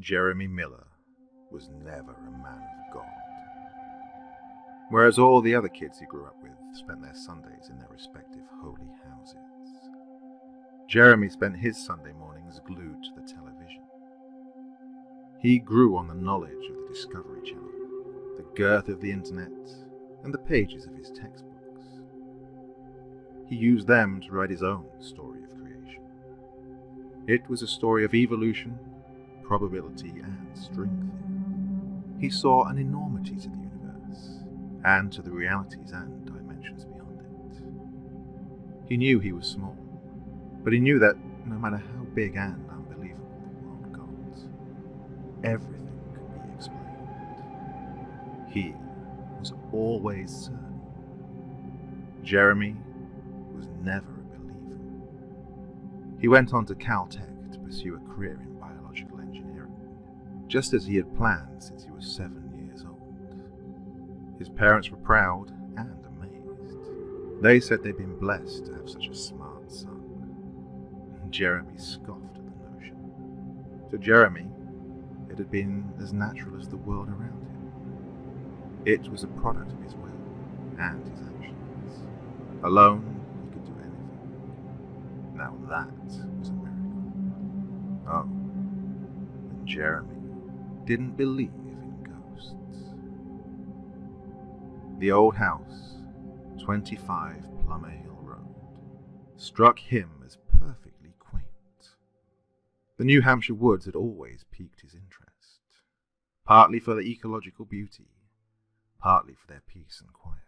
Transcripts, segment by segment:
Jeremy Miller was never a man of God. Whereas all the other kids he grew up with spent their Sundays in their respective holy houses, Jeremy spent his Sunday mornings glued to the television. He grew on the knowledge of the Discovery Channel, the girth of the internet, and the pages of his textbooks. He used them to write his own story of creation. It was a story of evolution, probability, and strength. He saw an enormity to the universe, and to the realities and dimensions beyond it. He knew he was small, but he knew that no matter how big and unbelievable the world got, everything could be explained. He was always certain. Jeremy was never a believer. He went on to Caltech to pursue a career in biological engineering, just as he had planned since he was 7 years old. His parents were proud and amazed. They said they'd been blessed to have such a smart son. Jeremy scoffed at the notion. To Jeremy, it had been as natural as the world around him. It was a product of his will and his actions. Alone, he could do anything. Now that was a miracle. Oh, and Jeremy didn't believe in ghosts. The old house, 25 Plummer Hill Road, struck him as perfectly quaint. The New Hampshire woods had always piqued his interest, partly for their ecological beauty, partly for their peace and quiet.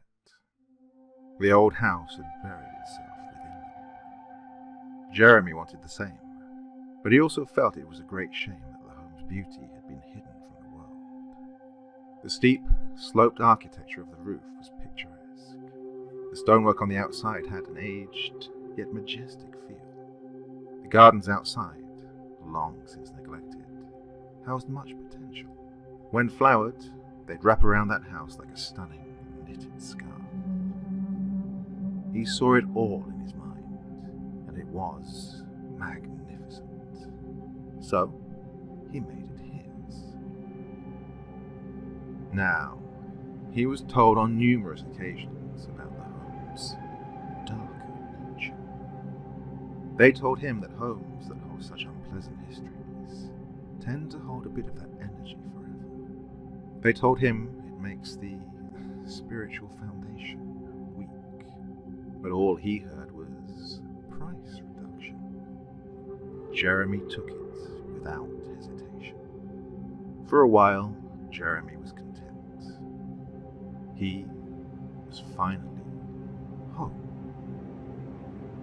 The old house had buried itself within them. Jeremy wanted the same, but he also felt it was a great shame that the home's beauty had been hidden from the world. The steep, sloped architecture of the roof was picturesque. The stonework on the outside had an aged, yet majestic feel. The gardens outside, long since neglected, housed much potential. When flowered, they'd wrap around that house like a stunning, knitted scarf. He saw it all in his mind, and it was magnificent. So, he made it his. Now, he was told on numerous occasions about the home's darker nature. They told him that homes that hold such unpleasant histories tend to hold a bit of that energy forever. They told him it makes the spiritual foundation weak. But all he heard was price reduction. Jeremy took it without hesitation. For a while, Jeremy was content. He was finally home.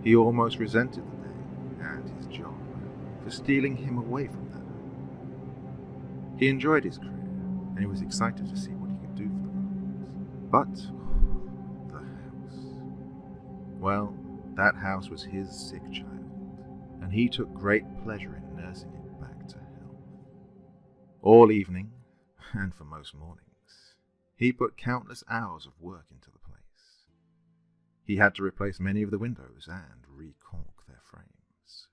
He almost resented the day and his job for stealing him away from that home. He enjoyed his career, and he was excited to see what he could do for the world. But the house. Well, that house was his sick child, and he took great pleasure in nursing it back to health. All evening, and for most mornings, he put countless hours of work into the place. He had to replace many of the windows and re-caulk their frames.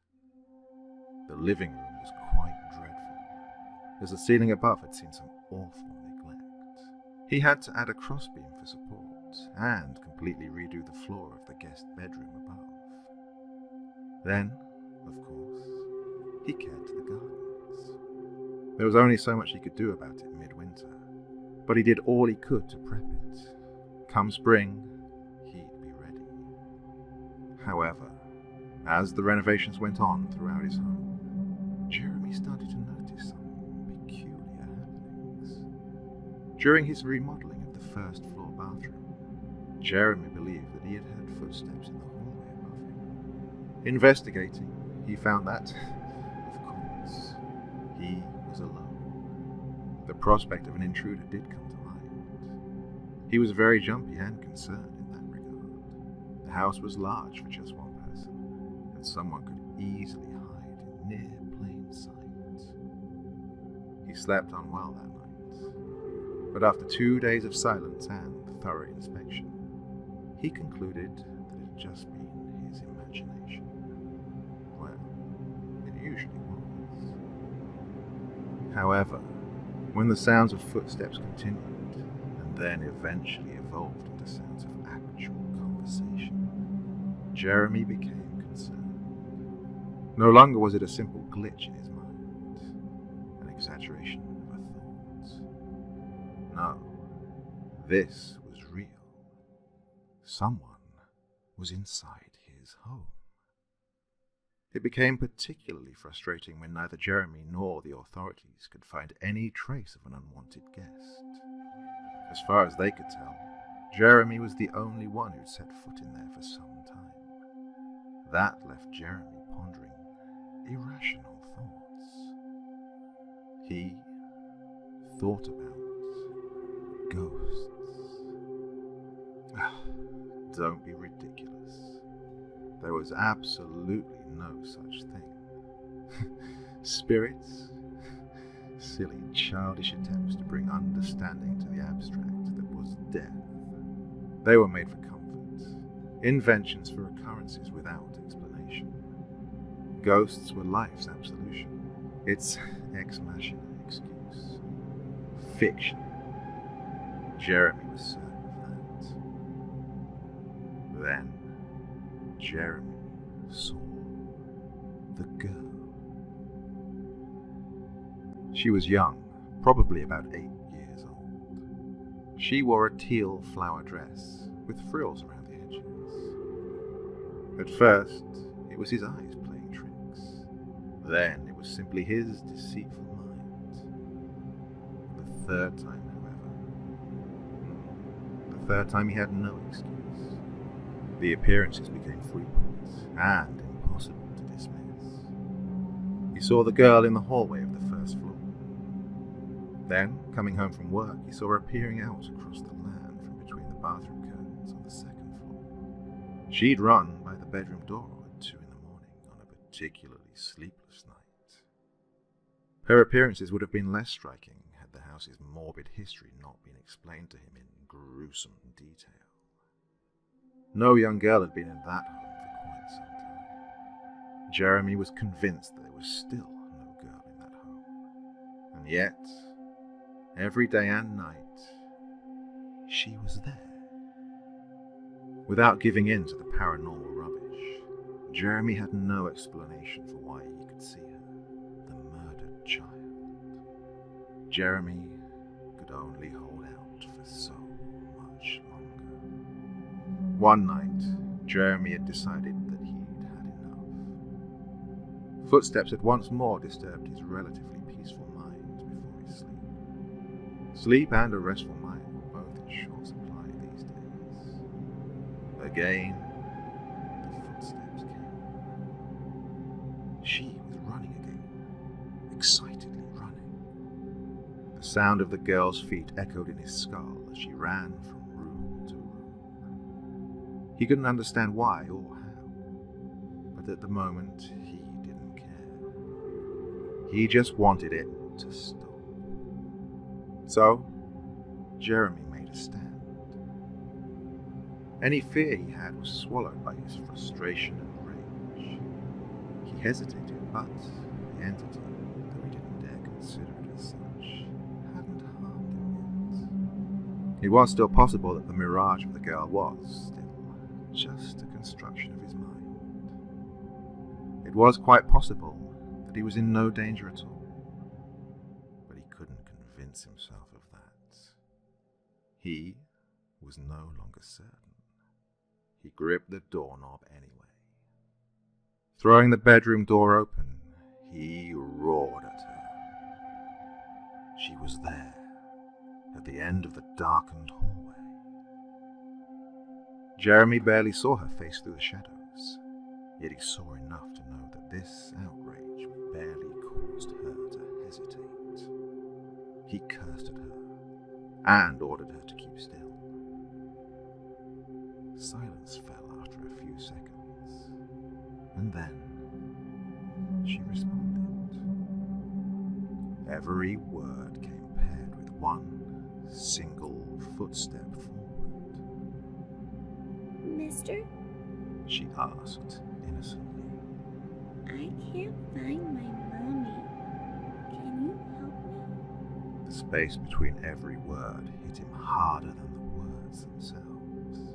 The living room was quite dreadful, as the ceiling above had seen some awful neglect. He had to add a crossbeam for support and completely redo the floor of the guest bedroom above. Then, of course, he cared to the gardens. There was only so much he could do about it midwinter, but he did all he could to prep it. Come spring, he'd be ready. However, as the renovations went on throughout his home, Jeremy started to notice some peculiar happenings. During his remodeling of the first floor bathroom, Jeremy believed that he had heard footsteps in the hallway above him. Investigating, he found that, of course, he was alone. The prospect of an intruder did come to mind. He was very jumpy and concerned in that regard. The house was large for just one person, and someone could easily hide in near plain sight. He slept unwell that night, but after 2 days of silence and thorough inspection, he concluded that it had just been his imagination. Well, it usually was. However, when the sounds of footsteps continued, and then eventually evolved into sounds of actual conversation, Jeremy became concerned. No longer was it a simple glitch in his mind, an exaggeration of a thought. No, this was real. Someone was inside his home. It became particularly frustrating when neither Jeremy nor the authorities could find any trace of an unwanted guest. As far as they could tell, Jeremy was the only one who'd set foot in there for some time. That left Jeremy pondering irrational thoughts. He thought about ghosts. Don't be ridiculous. There was absolutely no such thing. Spirits? Silly, childish attempts to bring understanding to the abstract that was death. They were made for comfort, inventions for occurrences without explanation. Ghosts were life's absolution, its ex machina excuse. Fiction. Jeremy was certain of that. Then, Jeremy saw the girl. She was young, probably about 8 years old. She wore a teal flower dress with frills around the edges. At first, it was his eyes playing tricks. Then it was simply his deceitful mind. The third time, he had no excuse. The appearances became frequent and impossible to dismiss. He saw the girl in the hallway of the first floor. Then, coming home from work, he saw her peering out across the land from between the bathroom curtains on the second floor. She'd run by the bedroom door at 2 in the morning on a particularly sleepless night. Her appearances would have been less striking had the house's morbid history not been explained to him in gruesome detail. No young girl had been in that home for quite some time. Jeremy was convinced that there was still no girl in that home. And yet, every day and night, she was there. Without giving in to the paranormal rubbish, Jeremy had no explanation for why he could see her, the murdered child. Jeremy could only hold out for so much longer. One night, Jeremy had decided that he'd had enough. Footsteps had once more disturbed his relatively peaceful mind before his sleep. Sleep and a restful mind were both in short supply these days. Again, the footsteps came. She was running again, excitedly running. The sound of the girl's feet echoed in his skull as she ran from room to room. He couldn't understand why or how, but at the moment he didn't care. He just wanted it to stop. So, Jeremy made a stand. Any fear he had was swallowed by his frustration and rage. He hesitated, but the entity, though he didn't dare consider it as such, hadn't harmed him yet. It was still possible that the mirage of the girl was still just a construction of his mind. It was quite possible that he was in no danger at all, but he couldn't convince himself of that. He was no longer certain. He gripped the doorknob anyway. Throwing the bedroom door open, he roared at her. She was there, at the end of the darkened hallway. Jeremy barely saw her face through the shadows, yet he saw enough to know that this outrage barely caused her to hesitate. He cursed at her and ordered her to keep still. Silence fell after a few seconds, and then she responded. Every word came paired with one single footstep forward. Mister? She asked innocently. I can't find my mommy. Can you help space between every word hit him harder than the words themselves.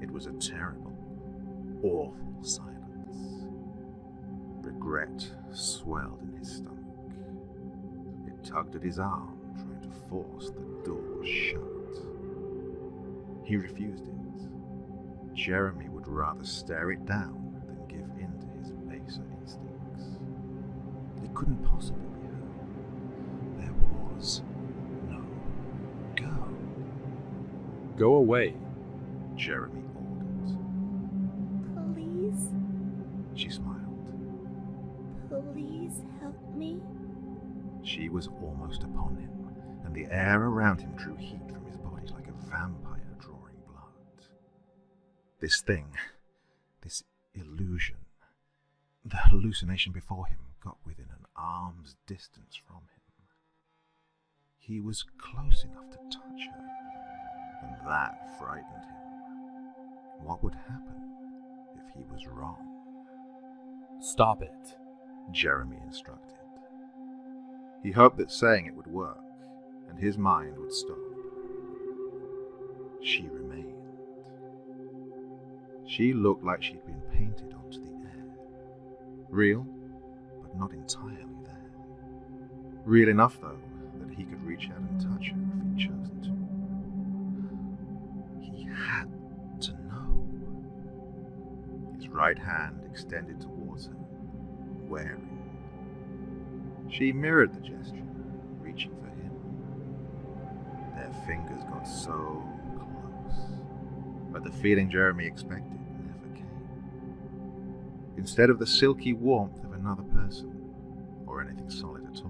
It was a terrible, awful silence. Regret swelled in his stomach. It tugged at his arm, trying to force the door shut. He refused it. Jeremy would rather stare it down than give in to his baser instincts. It couldn't possibly be her. There was no girl. Go away, Jeremy ordered. Please, She smiled. please help me. She was almost upon him, and the air around him drew heat from his body like a vampire drawing blood. This thing, this illusion, the hallucination before him got within an arm's distance from him. He was close enough to touch her, and that frightened him. What would happen if he was wrong? stop it. Jeremy instructed. He hoped that saying it would work, and his mind would stop. She remained. She looked like she'd been painted onto the air. Real, but not entirely there. Real enough, though, that he could reach out and touch her if he'd chosen to. He had to know. His right hand extended towards her, wary. She mirrored the gesture, reaching for him. Their fingers got so close, but the feeling Jeremy expected never came. Instead of the silky warmth of another person, or anything solid at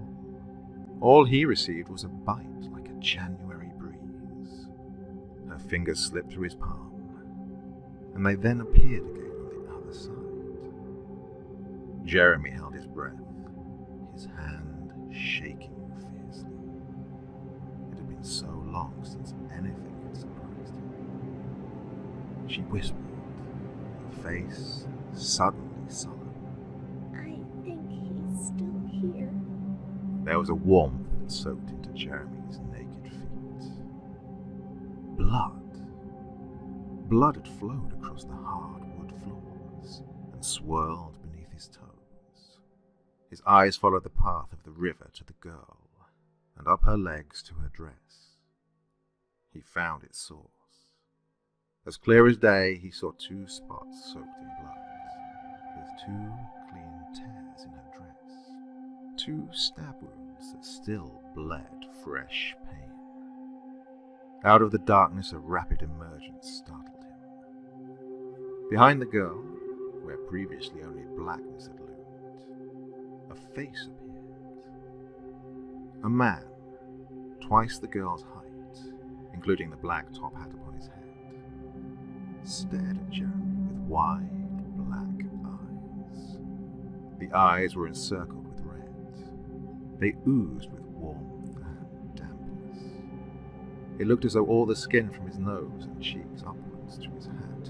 all he received was a bite like a January breeze. Her fingers slipped through his palm, and they then appeared again on the other side. Jeremy held his breath, his hand shaking fiercely. It had been so long since anything had surprised him. She whispered, her face suddenly sullen. I think he's still here. There was a warmth that soaked into Jeremy's naked feet. Blood. Blood had flowed across the hard wood floors and swirled beneath his toes. His eyes followed the path of the river to the girl, and up her legs to her dress. He found its source. As clear as day, he saw 2 spots soaked in blood, with 2 clean tears in her dress. 2 stab wounds that still bled fresh pain. Out of the darkness, a rapid emergence startled him. Behind the girl, where previously only blackness had loomed, a face appeared. A man, twice the girl's height, including the black top hat upon his head, stared at Jeremy with wide black eyes. The eyes were encircled with red. They oozed with warmth and dampness. It looked as though all the skin from his nose and cheeks upwards to his hat had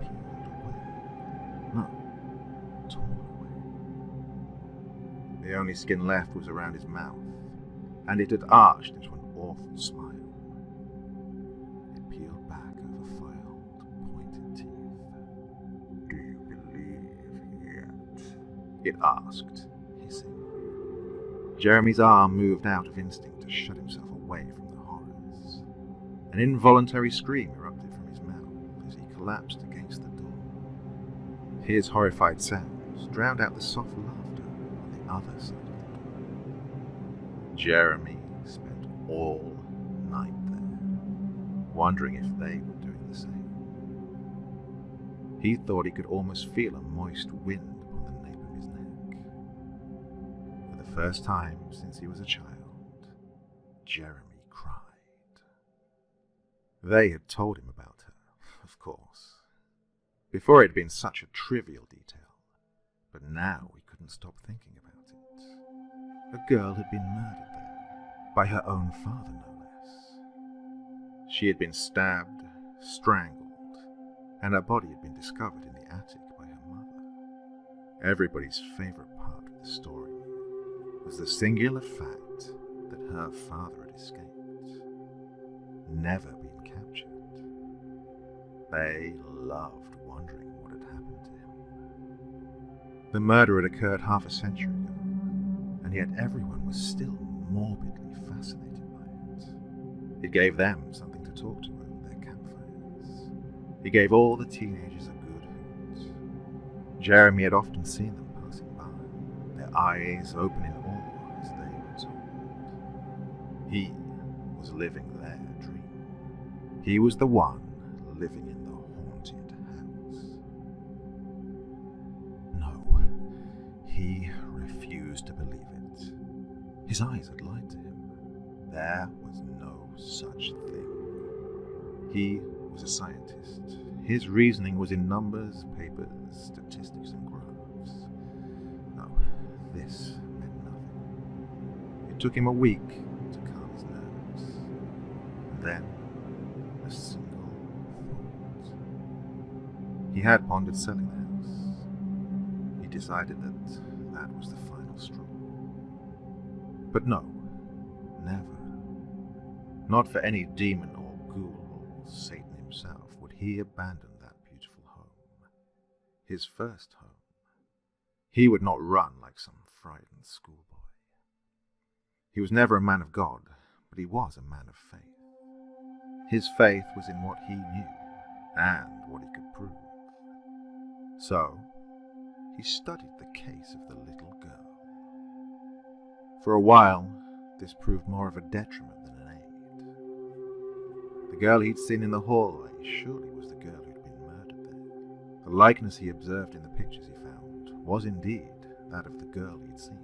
been peeled away. No, torn away. The only skin left was around his mouth, and it had arched into an awful smile. It peeled back over filed, pointed teeth. "Do you believe yet?" it asked, hissing. Jeremy's arm moved out of instinct to shut himself away from the horrors. An involuntary scream erupted from his mouth as he collapsed against the door. His horrified sounds drowned out the soft laughter on the other side of the door. Jeremy spent all night there, wondering if they were doing the same. He thought he could almost feel a moist wind upon the nape of his neck. For the first time since he was a child, Jeremy cried. They had told him about her, of course. Before it had been such a trivial detail, but now he couldn't stop thinking about it. A girl had been murdered there, by her own father no less. She had been stabbed, strangled, and her body had been discovered in the attic by her mother. Everybody's favourite part of the story was the singular fact that her father had escaped, never been captured. They loved wondering what had happened to him. The murder had occurred half a century ago, and yet everyone was still morbidly fascinated by it. It gave them something to talk to over their campfires. It gave all the teenagers a good hoot. Jeremy had often seen them passing by, their eyes open in awe as they were told. He was living their dream. He was the one living in the haunted house. No, he refused to believe it. His eyes had lied to him. There was no such thing. He was a scientist. His reasoning was in numbers, papers, statistics, and graphs. No, this meant nothing. It took him a week to calm his nerves. And then, a single thought. He had pondered selling the house. He decided that was the final straw. But no, never. Not for any demon or ghoul or Satan himself would he abandon that beautiful home. His first home. He would not run like some frightened schoolboy. He was never a man of God, but he was a man of faith. His faith was in what he knew and what he could prove. So, he studied the case of the little girl. For a while, this proved more of a detriment than an aid. The girl he'd seen in the hallway surely was the girl who'd been murdered there. The likeness he observed in the pictures he found was indeed that of the girl he'd seen.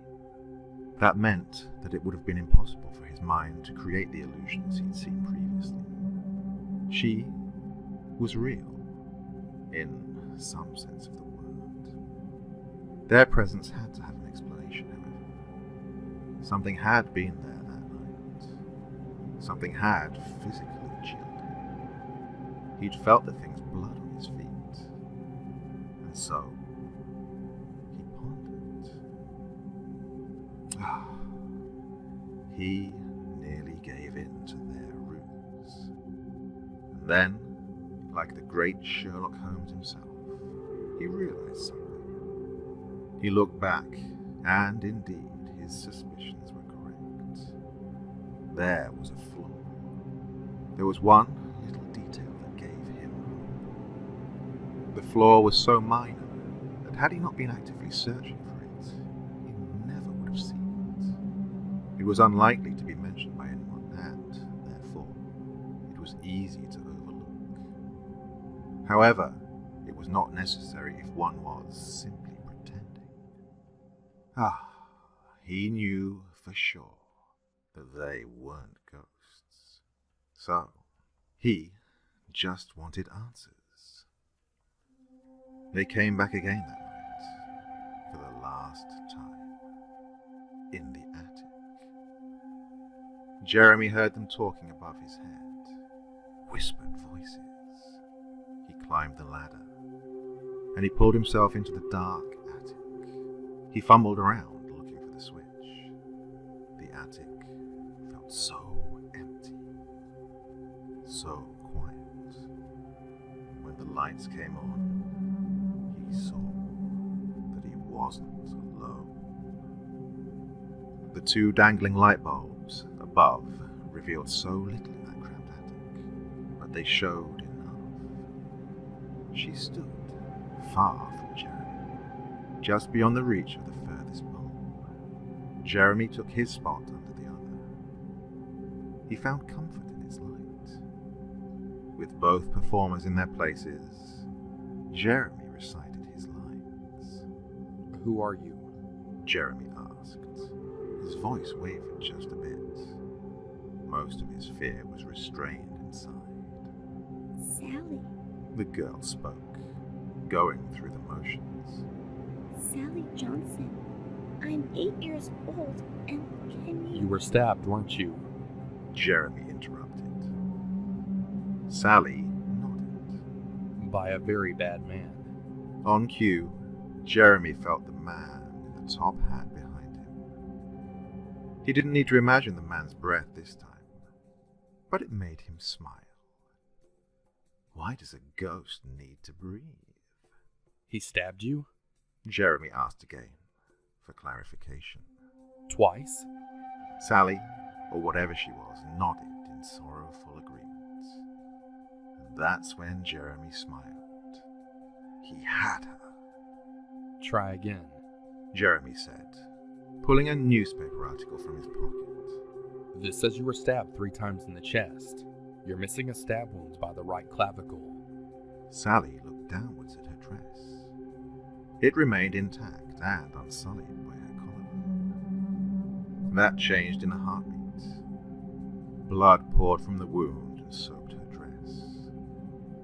That meant that it would have been impossible for his mind to create the illusions he'd seen previously. She was real, in some sense of the word. Their presence had to have an explanation, however. Something had been there that night. Something had physically chilled him. He'd felt the thing's blood on his feet. And so, he pondered. He nearly gave in to their ruse. And then, like the great Sherlock Holmes himself, he realized something. He looked back, and indeed his suspicions were correct. There was a flaw. There was one little detail that gave him hope. The flaw was so minor that had he not been actively searching for it, he never would have seen it. It was unlikely to be mentioned by anyone, and therefore it was easy to overlook. However, it was not necessary if one was simply pretending. He knew for sure that they weren't ghosts. So, he just wanted answers. They came back again that night, for the last time, in the attic. Jeremy heard them talking above his head, whispered voices. He climbed the ladder, and he pulled himself into the dark attic. He fumbled around, looking for the switch. The attic felt so empty, so quiet. When the lights came on, he saw that he wasn't alone. The two dangling light bulbs above revealed so little in that cramped attic, but they showed enough. She stood far from Jeremy, just beyond the reach of the furthest bulb. Jeremy took his spot under the other. He found comfort in its light. With both performers in their places, Jeremy recited his lines. Who are you? Jeremy asked. His voice wavered just a bit. Most of his fear was restrained inside. Sally. The girl spoke, going through the motions. Sally Johnson. I'm 8 years old, and can you... You were stabbed, weren't you? Jeremy interrupted. Sally nodded. By a very bad man. On cue, Jeremy felt the man in the top hat behind him. He didn't need to imagine the man's breath this time, but it made him smile. Why does a ghost need to breathe? He stabbed you? Jeremy asked again, for clarification. Twice? Sally, or whatever she was, nodded in sorrowful agreement. And that's when Jeremy smiled. He had her. Try again. Jeremy said, pulling a newspaper article from his pocket. This says you were stabbed 3 times in the chest. You're missing a stab wound by the right clavicle. Sally looked downwards at her dress. It remained intact and unsullied by her collarbone. That changed in a heartbeat. Blood poured from the wound and soaked her dress,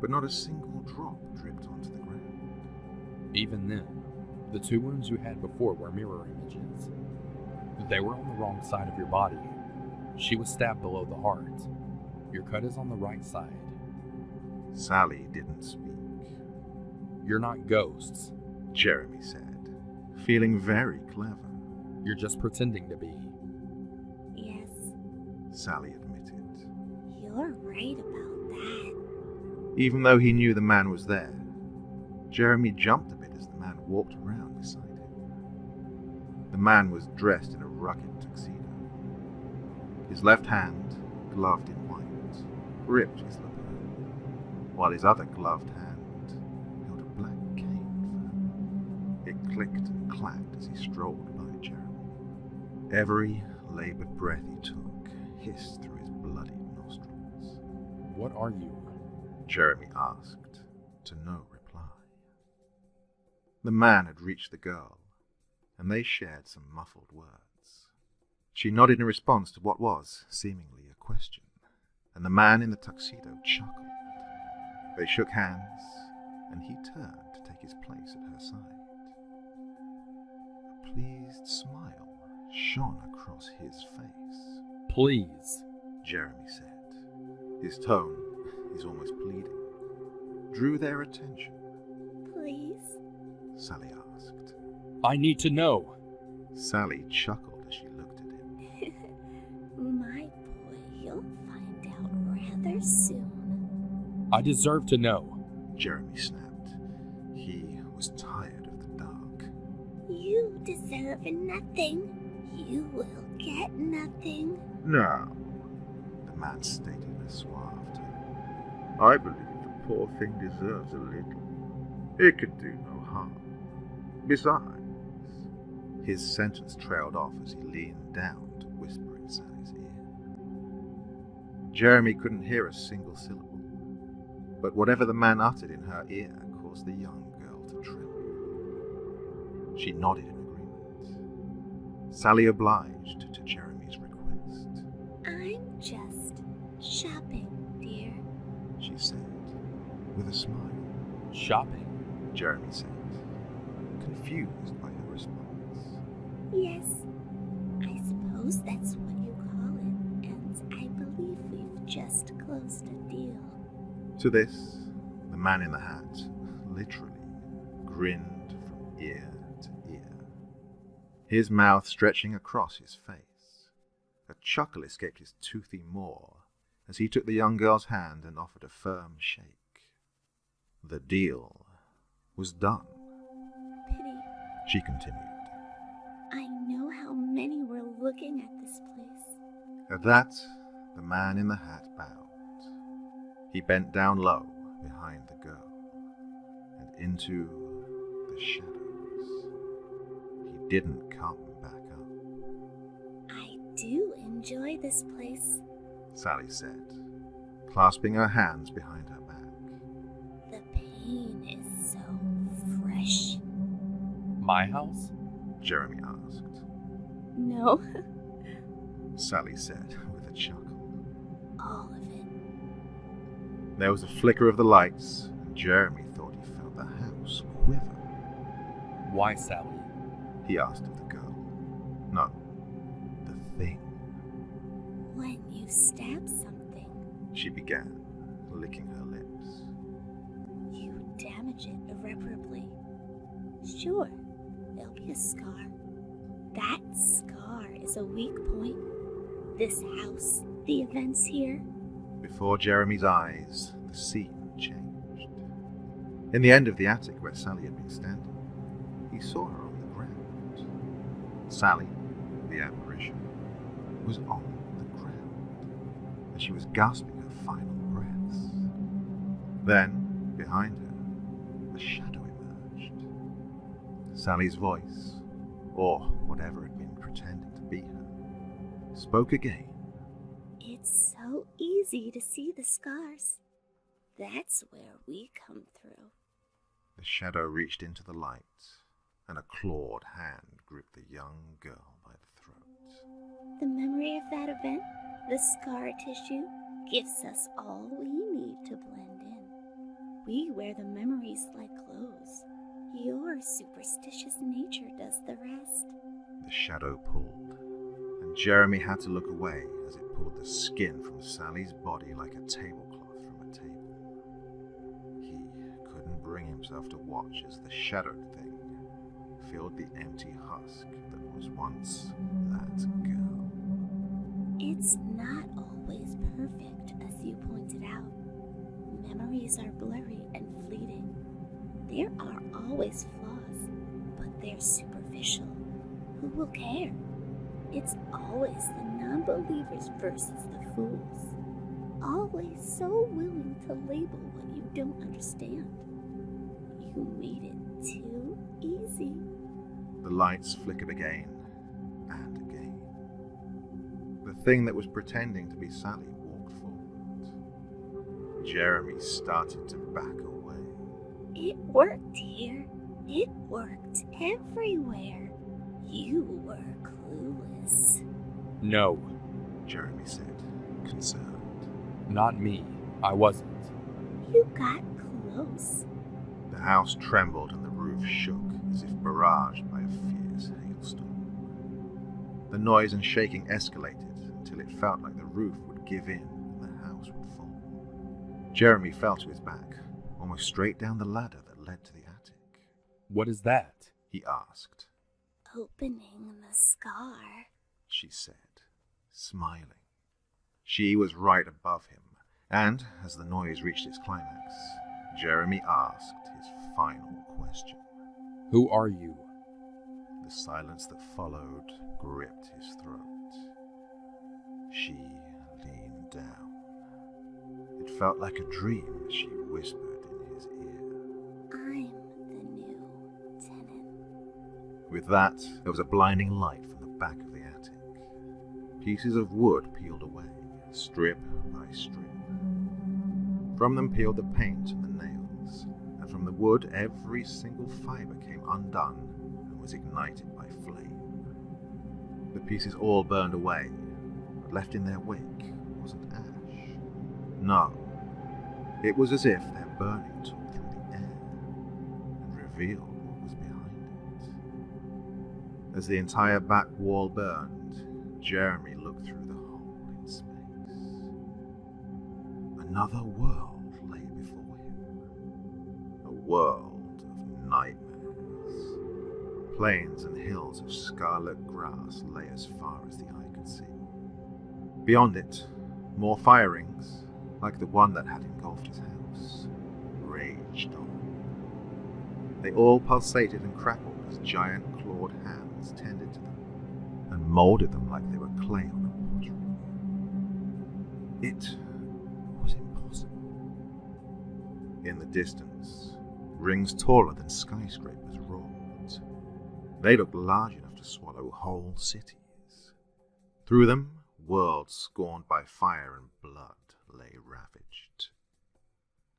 but not a single drop dripped onto the ground. Even then, the 2 wounds you had before were mirror images. They were on the wrong side of your body. She was stabbed below the heart. Your cut is on the right side. Sally didn't speak. You're not ghosts. Jeremy said, feeling very clever. You're just pretending to be. Yes, Sally admitted. you're right about that. Even though he knew the man was there, Jeremy jumped a bit as the man walked around beside him. The man was dressed in a rugged tuxedo. His left hand, gloved in white, gripped his lapel, while his other gloved hand held a black cane for him. It clicked and clacked as he strolled by Jeremy. Every labored breath he took hissed through his bloodied nostrils. What are you? Jeremy asked, to no reply. The man had reached the girl, and they shared some muffled words. She nodded in response to what was, seemingly, a question, and the man in the tuxedo chuckled. They shook hands, and he turned to take his place at her side. A pleased smile shone across his face. Please. Jeremy said. His tone, is almost pleading, drew their attention. Please? Sally asked. I need to know. Sally chuckled as she looked at him. My boy, you'll find out rather soon. I deserve to know. Jeremy snapped. He was tired of the dark. You deserve nothing. You will get nothing. No, the man stated in a suave tone. I believe the poor thing deserves a little. It could do no harm. Besides, his sentence trailed off as he leaned down to whisper in Sally's ear. Jeremy couldn't hear a single syllable, but whatever the man uttered in her ear caused the young girl to tremble. She nodded in agreement. Sally obliged to Jeremy's request. I'm just shopping, dear. She said, with a smile. Shopping? Jeremy said, confused by her response. Yes, I suppose that's what you call it, and I believe we've just closed a deal. To this, the man in the hat literally grinned from ear to ear, his mouth stretching across his face. A chuckle escaped his toothy maw as he took the young girl's hand and offered a firm shake. The deal was done, Pity. she continued. I know how many were looking at this place. At that, the man in the hat bowed. He bent down low behind the girl and into the shadows. He didn't come back up. I do enjoy this place. Sally said, clasping her hands behind her back. The pain is so fresh. My house? Jeremy asked. No, Sally said with a chuckle. all of it. There was a flicker of the lights, and Jeremy thought he felt the house quiver. Why, Sally? He asked of the girl. No, the thing. When you stab something, She began, licking her lips. you damage it irreparably. Sure, there'll be a scar, That scar is a weak point. This house, the events here. Before Jeremy's eyes, the scene changed. In the end of the attic where Sally had been standing, he saw her on the ground. Sally, the apparition, was on the ground, and she was gasping her final breaths. Then, behind her, a shadow emerged. Sally's voice, or whatever had been pretending to be her, spoke again. It's so easy to see the scars. That's where we come through. The shadow reached into the light, and a clawed hand gripped the young girl by the throat. The memory of that event, the scar tissue, gives us all we need to blend in. We wear the memories like clothes. Your superstitious nature does the rest. The shadow pulled, and Jeremy had to look away as it pulled the skin from Sally's body like a tablecloth from a table. He couldn't bring himself to watch as the shadowed thing filled the empty husk that was once that girl. It's not always perfect, as you pointed out. Memories are blurry and fleeting. There are always flaws, but they're superficial. Who will care? It's always the non-believers versus the fools. Always so willing to label what you don't understand. You made it too easy. The lights flickered again and again. The thing that was pretending to be Sally walked forward. Jeremy started to back away. It worked here. It worked everywhere. You were clueless. No, Jeremy said, concerned. not me. I wasn't. You got close. The house trembled and the roof shook as if barraged by a fierce hailstorm. The noise and shaking escalated until it felt like the roof would give in and the house would fall. Jeremy fell to his back, almost straight down the ladder that led to the attic. What is that? He asked. Opening the scar. She said, smiling. She was right above him, and as the noise reached its climax, Jeremy asked his final question. Who are you? The silence that followed gripped his throat. She leaned down. It felt like a dream as she whispered in his ear. I'm the new tenant. With that, there was a blinding light from the back of the attic. Pieces of wood peeled away, strip by strip. From them peeled the paint and the nails, and from the wood every single fiber came undone and was ignited by flame. The pieces all burned away, but left in their wake wasn't ash. No, it was as if their burning took through the air and revealed what was behind it. As the entire back wall burned, Jeremy looked through the hole in space. Another world lay before him. A world of nightmares. Plains and hills of scarlet grass lay as far as the eye could see. Beyond it, more fire rings, like the one that had engulfed his house, raged on. They all pulsated and crackled as giant clawed hands tended to them and molded them like they were clay on a pottery wheel. It was impossible. In the distance, rings taller than skyscrapers roared. They looked large enough to swallow whole cities. Through them, worlds scorned by fire and blood lay ravaged.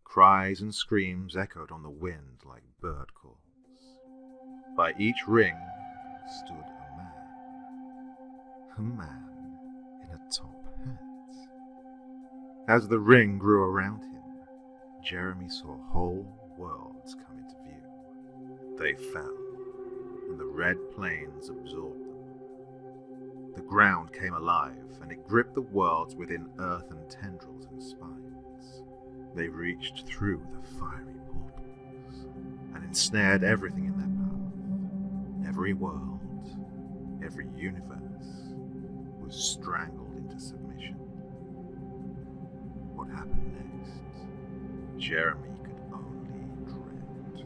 Cries and screams echoed on the wind like bird calls. By each ring stood a man in a top hat. As the ring grew around him, Jeremy saw whole worlds come into view. They fell, and the red plains absorbed them. The ground came alive, and it gripped the worlds within earthen tendrils and spines. They reached through the fiery portals, and ensnared everything in their path. Every world, Every universe was strangled into submission. What happened next, Jeremy could only dread.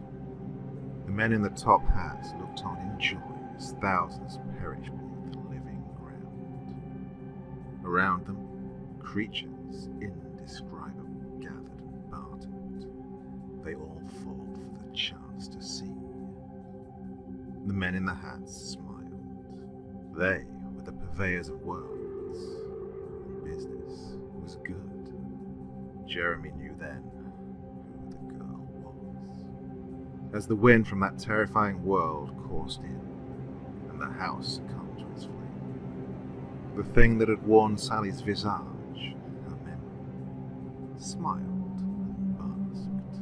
The men in the top hats looked on in joy as thousands perished beneath the living ground. Around them, creatures indescribable gathered and bartered. They all fought for the chance to see. The men in the hats smiled. They were the purveyors of worlds, and business was good. Jeremy knew then who the girl was. As the wind from that terrifying world coursed in, and the house succumbed to its flame, the thing that had worn Sally's visage, her memory, smiled and basked.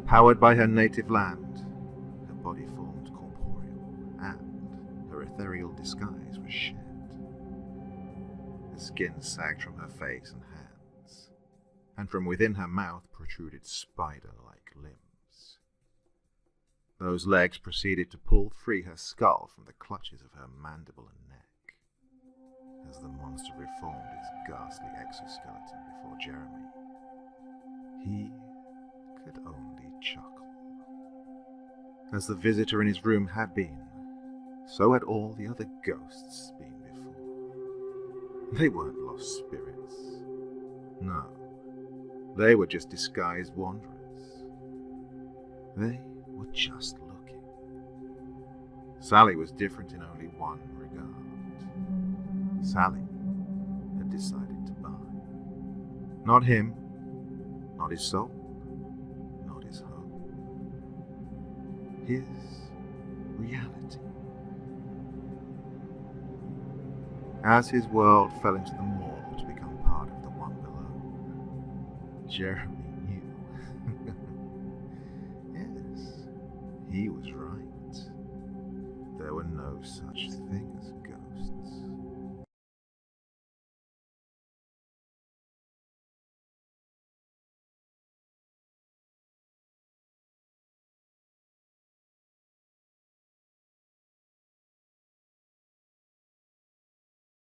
Powered by her native land, her body formed corporeal, and her ethereal disguise was shed. The skin sagged from her face and hands, and from within her mouth protruded spider-like limbs. Those legs proceeded to pull free her skull from the clutches of her mandible and neck. As the monster reformed its ghastly exoskeleton before Jeremy, he could only chuckle. As the visitor in his room had been, so had all the other ghosts been before. They weren't lost spirits. No, they were just disguised wanderers. They were just looking. Sally was different in only one regard. Sally had decided to buy. Not him, not his soul, not his hope. His reality. As his world fell into the mold to become part of the one below, Jeremy knew. Yes, he was right. There were no such things